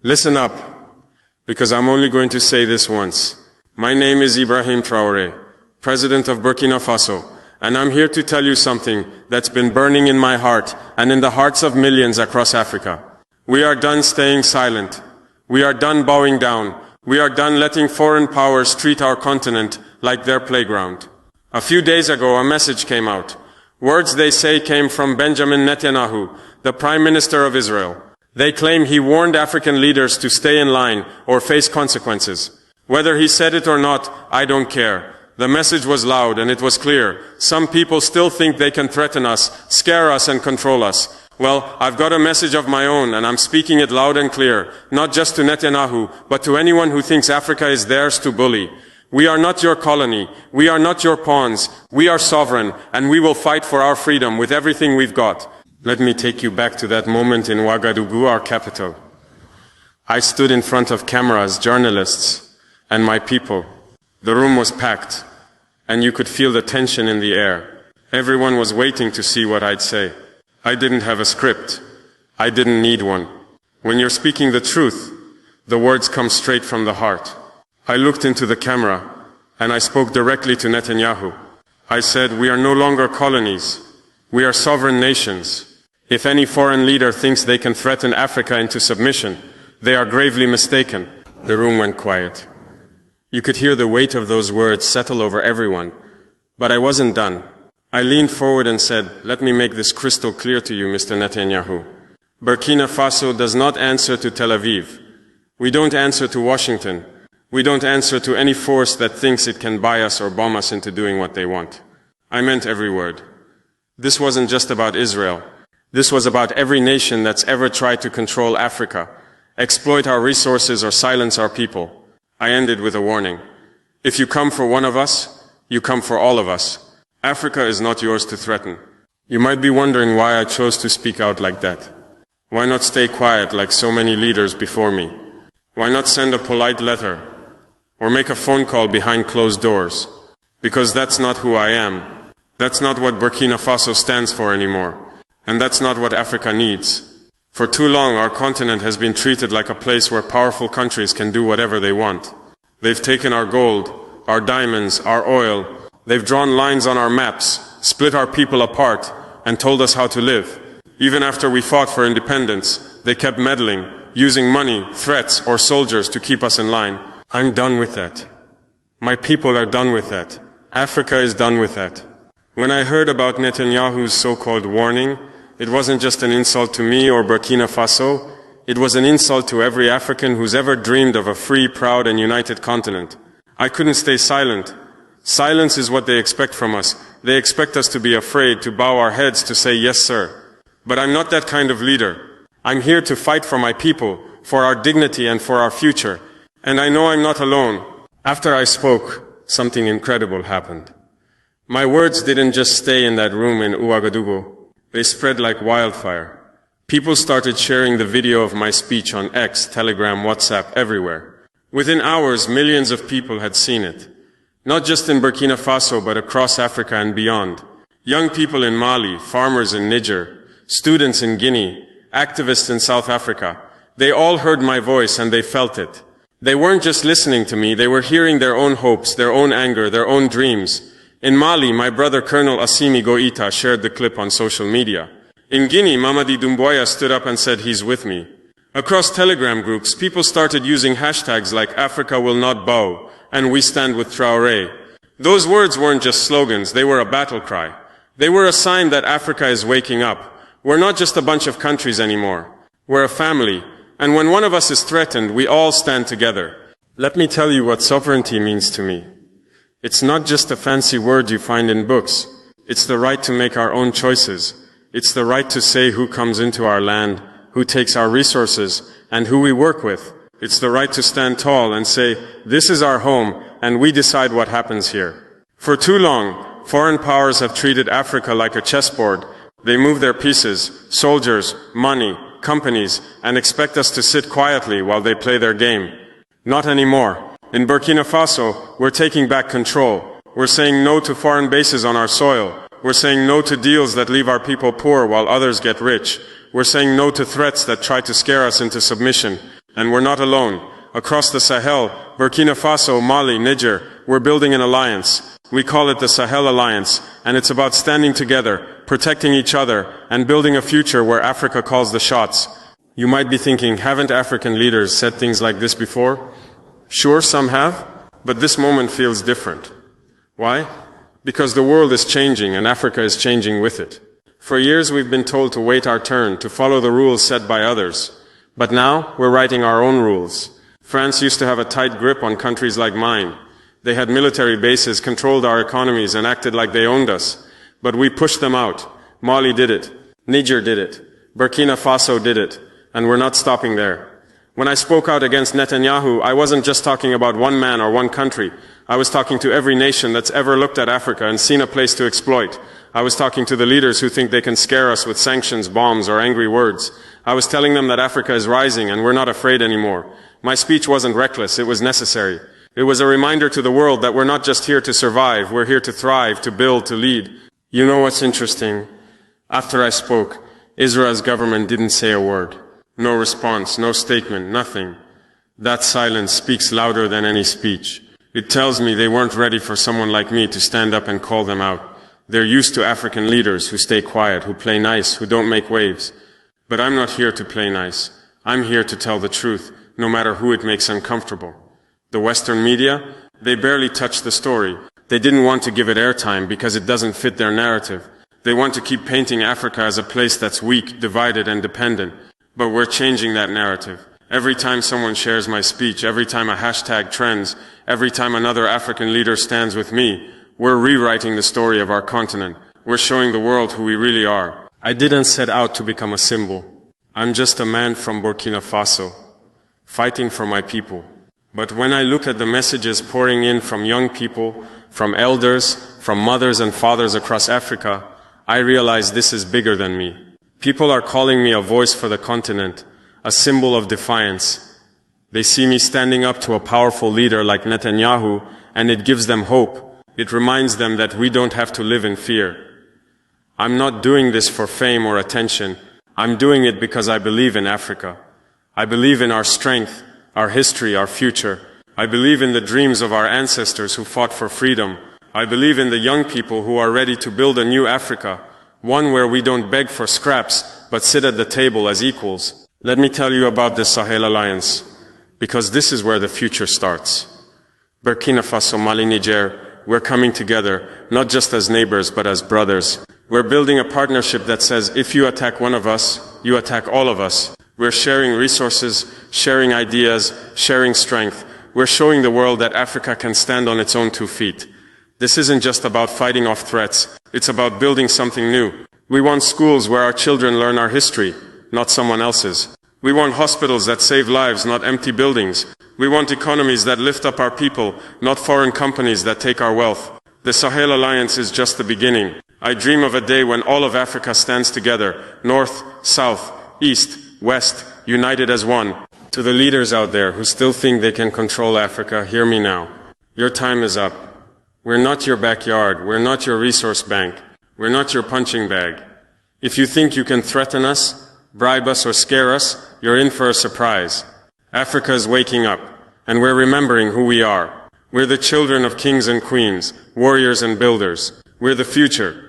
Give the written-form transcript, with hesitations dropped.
Listen up, because I'm only going to say this once. My name is Ibrahim Traore, President of Burkina Faso, and I'm here to tell you something that's been burning in my heart and in the hearts of millions across Africa. We are done staying silent. We are done bowing down. We are done letting foreign powers treat our continent like their playground. A few days ago, a message came out. Words, they say, came from Benjamin Netanyahu, the Prime Minister of Israel. They claim he warned African leaders to stay in line or face consequences. Whether he said it or not, I don't care. The message was loud and it was clear. Some people still think they can threaten us, scare us and control us. Well, I've got a message of my own and I'm speaking it loud and clear, not just to Netanyahu, but to anyone who thinks Africa is theirs to bully. We are not your colony. We are not your pawns. We are sovereign and we will fight for our freedom with everything we've got. Let me take you back to that moment in Ouagadougou, our capital. I stood in front of cameras, journalists, and my people. The room was packed, and you could feel the tension in the air. Everyone was waiting to see what I'd say. I didn't have a script. I didn't need one. When you're speaking the truth, the words come straight from the heart. I looked into the camera, and I spoke directly to Netanyahu. I said, we are no longer colonies. We are sovereign nations. If any foreign leader thinks they can threaten Africa into submission, they are gravely mistaken. The room went quiet. You could hear the weight of those words settle over everyone. But I wasn't done. I leaned forward and said, let me make this crystal clear to you, Mr. Netanyahu. Burkina Faso does not answer to Tel Aviv. We don't answer to Washington. We don't answer to any force that thinks it can buy us or bomb us into doing what they want. I meant every word. This wasn't just about Israel. This was about every nation that's ever tried to control Africa, exploit our resources or silence our people. I ended with a warning. If you come for one of us, you come for all of us. Africa is not yours to threaten. You might be wondering why I chose to speak out like that. Why not stay quiet like so many leaders before me? Why not send a polite letter or make a phone call behind closed doors? Because that's not who I am. That's not what Burkina Faso stands for anymore. And that's not what Africa needs. For too long, our continent has been treated like a place where powerful countries can do whatever they want. They've taken our gold, our diamonds, our oil. They've drawn lines on our maps, split our people apart, and told us how to live. Even after we fought for independence, they kept meddling, using money, threats, or soldiers to keep us in line. I'm done with that. My people are done with that. Africa is done with that. When I heard about Netanyahu's so-called warning, it wasn't just an insult to me or Burkina Faso. It was an insult to every African who's ever dreamed of a free, proud, and united continent. I couldn't stay silent. Silence is what they expect from us. They expect us to be afraid, to bow our heads, to say, yes, sir. But I'm not that kind of leader. I'm here to fight for my people, for our dignity and for our future. And I know I'm not alone. After I spoke, something incredible happened. My words didn't just stay in that room in Ouagadougou. They spread like wildfire. People started sharing the video of my speech on X, Telegram, WhatsApp, everywhere. Within hours, millions of people had seen it. Not just in Burkina Faso, but across Africa and beyond. Young people in Mali, farmers in Niger, students in Guinea, activists in South Africa. They all heard my voice and they felt it. They weren't just listening to me, they were hearing their own hopes, their own anger, their own dreams. In Mali, my brother Colonel Assimi Goïta shared the clip on social media. In Guinea, Mamadi Doumbouya stood up and said he's with me. Across Telegram groups, people started using hashtags like Africa will not bow and we stand with Traore. Those words weren't just slogans, they were a battle cry. They were a sign that Africa is waking up. We're not just a bunch of countries anymore. We're a family. And when one of us is threatened, we all stand together. Let me tell you what sovereignty means to me. It's not just a fancy word you find in books. It's the right to make our own choices. It's the right to say who comes into our land, who takes our resources, and who we work with. It's the right to stand tall and say, this is our home, and we decide what happens here. For too long, foreign powers have treated Africa like a chessboard. They move their pieces, soldiers, money, companies, and expect us to sit quietly while they play their game. Not anymore. In Burkina Faso, we're taking back control. We're saying no to foreign bases on our soil. We're saying no to deals that leave our people poor while others get rich. We're saying no to threats that try to scare us into submission. And we're not alone. Across the Sahel, Burkina Faso, Mali, Niger, we're building an alliance. We call it the Sahel Alliance, and it's about standing together, protecting each other, and building a future where Africa calls the shots. You might be thinking, haven't African leaders said things like this before? Sure, some have, but this moment feels different. Why? Because the world is changing and Africa is changing with it. For years we've been told to wait our turn, to follow the rules set by others. But now we're writing our own rules. France used to have a tight grip on countries like mine. They had military bases, controlled our economies, and acted like they owned us. But we pushed them out. Mali did it. Niger did it. Burkina Faso did it. And we're not stopping there. When I spoke out against Netanyahu, I wasn't just talking about one man or one country. I was talking to every nation that's ever looked at Africa and seen a place to exploit. I was talking to the leaders who think they can scare us with sanctions, bombs, or angry words. I was telling them that Africa is rising and we're not afraid anymore. My speech wasn't reckless, it was necessary. It was a reminder to the world that we're not just here to survive, we're here to thrive, to build, to lead. You know what's interesting? After I spoke, Israel's government didn't say a word. No response, no statement, nothing. That silence speaks louder than any speech. It tells me they weren't ready for someone like me to stand up and call them out. They're used to African leaders who stay quiet, who play nice, who don't make waves. But I'm not here to play nice. I'm here to tell the truth, no matter who it makes uncomfortable. The Western media, they barely touched the story. They didn't want to give it airtime because it doesn't fit their narrative. They want to keep painting Africa as a place that's weak, divided, and dependent. But we're changing that narrative. Every time someone shares my speech, every time a hashtag trends, every time another African leader stands with me, we're rewriting the story of our continent. We're showing the world who we really are. I didn't set out to become a symbol. I'm just a man from Burkina Faso, fighting for my people. But when I look at the messages pouring in from young people, from elders, from mothers and fathers across Africa, I realize this is bigger than me. People are calling me a voice for the continent, a symbol of defiance. They see me standing up to a powerful leader like Netanyahu, and it gives them hope. It reminds them that we don't have to live in fear. I'm not doing this for fame or attention. I'm doing it because I believe in Africa. I believe in our strength, our history, our future. I believe in the dreams of our ancestors who fought for freedom. I believe in the young people who are ready to build a new Africa, one where we don't beg for scraps, but sit at the table as equals. Let me tell you about the Sahel Alliance, because this is where the future starts. Burkina Faso, Mali, Niger, we're coming together, not just as neighbors, but as brothers. We're building a partnership that says, if you attack one of us, you attack all of us. We're sharing resources, sharing ideas, sharing strength. We're showing the world that Africa can stand on its own 2 feet. This isn't just about fighting off threats. It's about building something new. We want schools where our children learn our history, not someone else's. We want hospitals that save lives, not empty buildings. We want economies that lift up our people, not foreign companies that take our wealth. The Sahel Alliance is just the beginning. I dream of a day when all of Africa stands together, north, south, east, west, united as one. To the leaders out there who still think they can control Africa, hear me now. Your time is up. We're not your backyard. We're not your resource bank. We're not your punching bag. If you think you can threaten us, bribe us, or scare us, you're in for a surprise. Africa is waking up, and we're remembering who we are. We're the children of kings and queens, warriors and builders. We're the future.